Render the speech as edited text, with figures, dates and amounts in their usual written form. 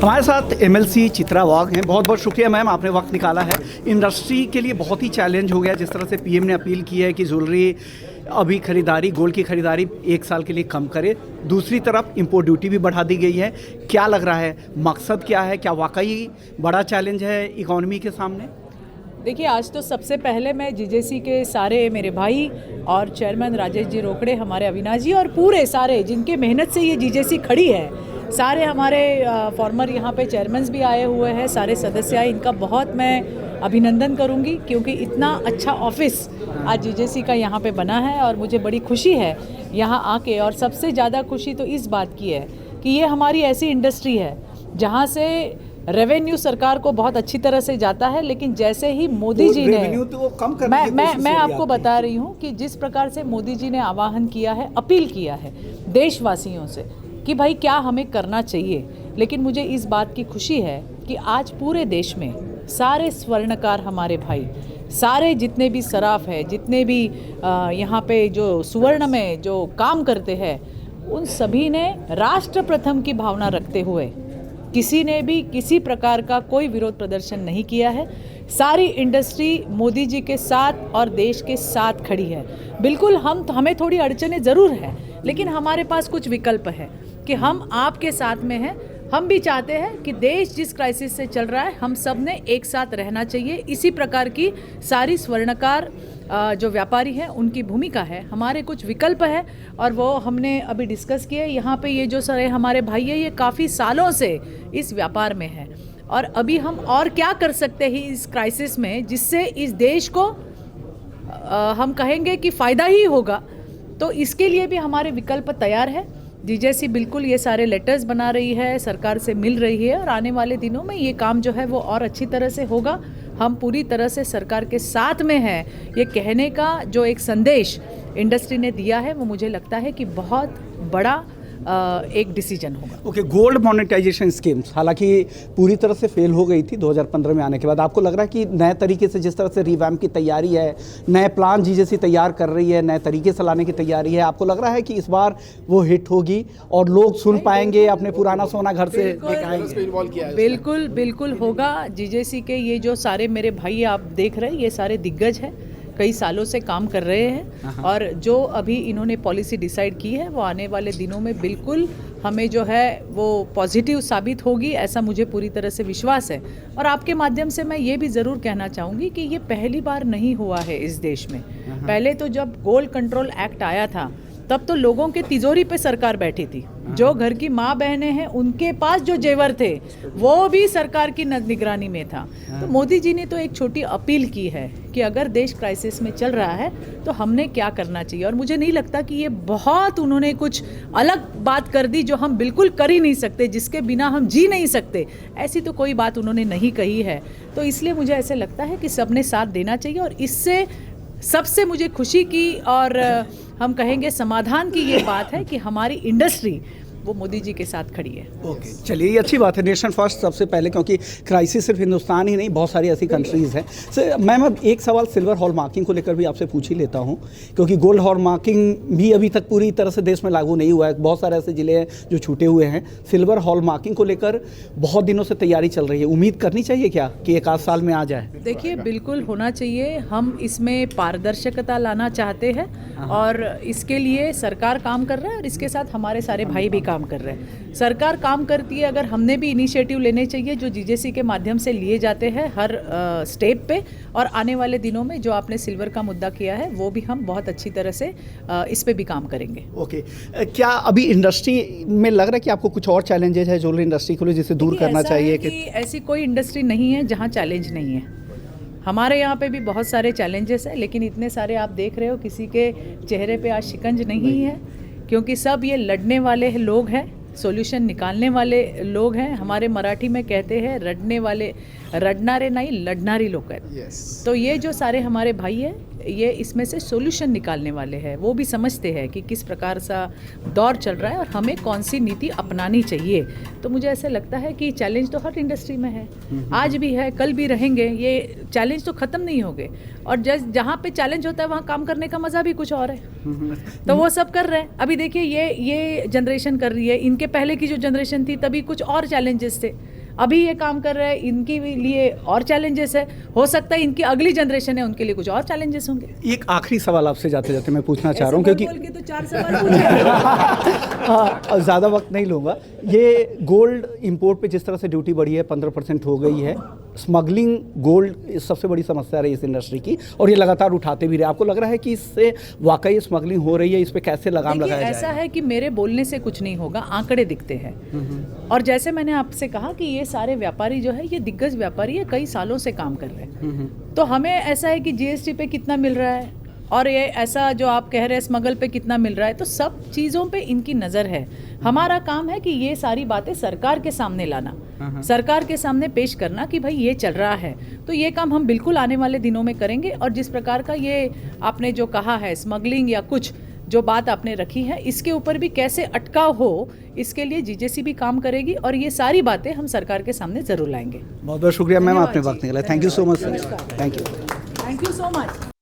हमारे साथ एमएलसी चित्रा वाघ हैं। बहुत बहुत शुक्रिया मैम, आपने वक्त निकाला है। इंडस्ट्री के लिए बहुत ही चैलेंज हो गया, जिस तरह से पीएम ने अपील की है कि ज्वेलरी अभी खरीदारी, गोल्ड की खरीदारी 1 साल के लिए कम करे। दूसरी तरफ इंपोर्ट ड्यूटी भी बढ़ा दी गई है। क्या लग रहा है, मकसद क्या है? क्या वाकई बड़ा चैलेंज है इकॉनमी के सामने? देखिए, आज तो सबसे पहले मैं जीजेसी के सारे मेरे भाई और चेयरमैन राजेश जी रोकड़े, हमारे अविनाश जी और पूरे सारे जिनके मेहनत से ये जीजेसी खड़ी है, सारे हमारे फॉर्मर यहाँ पे चेयरमैन्स भी आए हुए हैं, सारे सदस्य आए, इनका बहुत मैं अभिनंदन करूँगी क्योंकि इतना अच्छा ऑफिस आज जीजेसी का यहाँ पे बना है और मुझे बड़ी खुशी है यहाँ आके। और सबसे ज़्यादा खुशी तो इस बात की है कि ये हमारी ऐसी इंडस्ट्री है जहाँ से रेवेन्यू सरकार को बहुत अच्छी तरह से जाता है, लेकिन जैसे ही मोदी जी ने तो कम करने की कोशिश मैं आपको बता रही हूँ कि जिस प्रकार से मोदी जी ने आह्वान किया है, अपील किया है देशवासियों से कि भाई क्या हमें करना चाहिए, लेकिन मुझे इस बात की खुशी है कि आज पूरे देश में सारे स्वर्णकार हमारे भाई, सारे जितने भी सराफ है, जितने भी यहाँ पे जो सुवर्ण में जो काम करते हैं, उन सभी ने राष्ट्र प्रथम की भावना रखते हुए किसी ने भी किसी प्रकार का कोई विरोध प्रदर्शन नहीं किया है। सारी इंडस्ट्री मोदी जी के साथ और देश के साथ खड़ी है। बिल्कुल हमें थोड़ी अड़चनें ज़रूर है, लेकिन हमारे पास कुछ विकल्प है कि हम आपके साथ में हैं। हम भी चाहते हैं कि देश जिस क्राइसिस से चल रहा है, हम सब ने एक साथ रहना चाहिए। इसी प्रकार की सारी स्वर्णकार जो व्यापारी हैं उनकी भूमिका है। हमारे कुछ विकल्प है और वो हमने अभी डिस्कस किए। यहाँ पे ये जो सारे हमारे भाई है, ये काफ़ी सालों से इस व्यापार में है और अभी हम और क्या कर सकते हैं इस क्राइसिस में जिससे इस देश को हम कहेंगे कि फ़ायदा ही होगा। तो इसके लिए भी हमारे विकल्प तैयार है। जीजेसी बिल्कुल ये सारे लेटर्स बना रही है, सरकार से मिल रही है और आने वाले दिनों में ये काम जो है वो और अच्छी तरह से होगा। हम पूरी तरह से सरकार के साथ में हैं। ये कहने का जो एक संदेश इंडस्ट्री ने दिया है वो मुझे लगता है कि बहुत बड़ा एक डिसीजन होगा। ओके, गोल्ड मोनेटाइजेशन स्कीम्स हालांकि पूरी तरह से फेल हो गई थी 2015 में आने के बाद। आपको लग रहा है कि नए तरीके से, जिस तरह से रिवैम्प की तैयारी है, नए प्लान जीजेसी तैयार कर रही है, नए तरीके से लाने की तैयारी है, आपको लग रहा है कि इस बार वो हिट होगी और लोग सुन पाएंगे, अपने पुराना सोना घर से दिखाएंगे? बिल्कुल होगा। जीजेसी के ये जो सारे मेरे भाई आप देख रहे हैं, ये सारे दिग्गज हैं, कई सालों से काम कर रहे हैं और जो अभी इन्होंने पॉलिसी डिसाइड की है वो आने वाले दिनों में बिल्कुल हमें जो है वो पॉजिटिव साबित होगी, ऐसा मुझे पूरी तरह से विश्वास है। और आपके माध्यम से मैं ये भी ज़रूर कहना चाहूँगी कि ये पहली बार नहीं हुआ है इस देश में। पहले तो जब गोल्ड कंट्रोल एक्ट आया था तब तो लोगों के तिजोरी पे सरकार बैठी थी। जो घर की माँ बहनें हैं उनके पास जो जेवर थे वो भी सरकार की निगरानी में था। तो मोदी जी ने तो एक छोटी अपील की है कि अगर देश क्राइसिस में चल रहा है तो हमने क्या करना चाहिए। और मुझे नहीं लगता कि ये बहुत उन्होंने कुछ अलग बात कर दी जो हम बिल्कुल कर ही नहीं सकते, जिसके बिना हम जी नहीं सकते, ऐसी तो कोई बात उन्होंने नहीं कही है। तो इसलिए मुझे ऐसे लगता है कि सबने साथ देना चाहिए और इससे सबसे मुझे खुशी की और हम कहेंगे समाधान की ये बात है कि हमारी इंडस्ट्री वो मोदी जी के साथ खड़ी है। ओके, चलिए ये अच्छी बात है। नेशन फर्स्ट सबसे पहले, क्योंकि क्राइसिस सिर्फ हिंदुस्तान ही नहीं, बहुत सारी ऐसी कंट्रीज़ हैं। सर मैम, अब एक सवाल सिल्वर हॉल मार्किंग को लेकर भी आपसे पूछ ही लेता हूं, क्योंकि गोल्ड हॉल मार्किंग भी अभी तक पूरी तरह से देश में लागू नहीं हुआ है। बहुत सारे ऐसे ज़िले हैं जो छूटे हुए हैं। सिल्वर हॉल मार्किंग को लेकर बहुत दिनों से तैयारी चल रही है। उम्मीद करनी चाहिए क्या कि 1 आध साल में आ जाए? देखिए, बिल्कुल होना चाहिए। हम इसमें पारदर्शिता लाना चाहते हैं और इसके लिए सरकार काम कर रहा है और इसके साथ हमारे सारे भाई भी काम कर रहे हैं। सरकार काम करती है, अगर हमने भी इनिशिएटिव लेने चाहिए जो जीजेसी के माध्यम से लिए जाते हैं हर स्टेप पे। और आने वाले दिनों में जो आपने सिल्वर का मुद्दा किया है वो भी हम बहुत अच्छी तरह से इस पे भी काम करेंगे। ओके, क्या अभी इंडस्ट्री में लग रहा है कि आपको कुछ और चैलेंजेस है ज्वेलरी इंडस्ट्री को जिसे दूर करना चाहिए? कि ऐसी कोई इंडस्ट्री नहीं है जहाँ चैलेंज नहीं है। हमारे यहाँ पे भी बहुत सारे चैलेंजेस हैं, लेकिन इतने सारे आप देख रहे हो, किसी के चेहरे पे आज शिकंज नहीं है, क्योंकि सब ये लड़ने वाले लोग हैं, सॉल्यूशन निकालने वाले लोग हैं। हमारे मराठी में कहते हैं रडने वाले, रडनारे नहीं लड़नारी लोग हैं। तो ये जो सारे हमारे भाई हैं, ये इसमें से सॉल्यूशन निकालने वाले हैं। वो भी समझते हैं कि किस प्रकार सा दौर चल रहा है और हमें कौन सी नीति अपनानी चाहिए। तो मुझे ऐसे लगता है कि चैलेंज तो हर इंडस्ट्री में है, आज भी है, कल भी रहेंगे। ये चैलेंज तो ख़त्म नहीं होंगे और जहाँ पे चैलेंज होता है वहाँ काम करने का मज़ा भी कुछ और है। तो वो सब कर रहे हैं। अभी देखिए ये जनरेशन कर रही है, इनके पहले की जो जनरेशन थी तभी कुछ और चैलेंजेस थे। अभी ये काम कर रहे हैं, इनके लिए और चैलेंजेस है, हो सकता है इनकी अगली जनरेशन है उनके लिए कुछ और चैलेंजेस होंगे। एक आखिरी सवाल आपसे जाते जाते मैं पूछना चाह रहा हूँ, क्योंकि बोल के तो 4 सवाल पूछे। ज़्यादा वक्त नहीं लूँगा। ये गोल्ड इंपोर्ट पे जिस तरह से ड्यूटी बढ़ी है, 15% हो गई है, स्मगलिंग गोल्ड सबसे बड़ी समस्या रही इस इंडस्ट्री की, और ये लगातार उठाते भी रहे। आपको लग रहा है कि इससे वाकई स्मगलिंग हो रही है, इस पे कैसे लगाम देखिए, लगाया ऐसा जाए? है कि मेरे बोलने से कुछ नहीं होगा, आंकड़े दिखते हैं। और जैसे मैंने आपसे कहा कि ये सारे व्यापारी जो है, ये दिग्गज व्यापारी है, कई सालों से काम कर रहे हैं। तो हमें ऐसा है कि जीएसटी पे कितना मिल रहा है, और ये ऐसा जो आप कह रहे हैं स्मगल पे कितना मिल रहा है, तो सब चीज़ों पे इनकी नज़र है। हमारा काम है कि ये सारी बातें सरकार के सामने लाना, सरकार के सामने पेश करना कि भाई ये चल रहा है। तो ये काम हम बिल्कुल आने वाले दिनों में करेंगे। और जिस प्रकार का ये आपने जो कहा है स्मगलिंग या कुछ जो बात आपने रखी है, इसके ऊपर भी कैसे अटकाव हो, इसके लिए जीजेसी भी काम करेगी, और ये सारी बातें हम सरकार के सामने ज़रूर लाएंगे। बहुत बहुत शुक्रिया मैम, आपने वक्त निकाला। Thank you so much sir. Thank you. Thank you so much.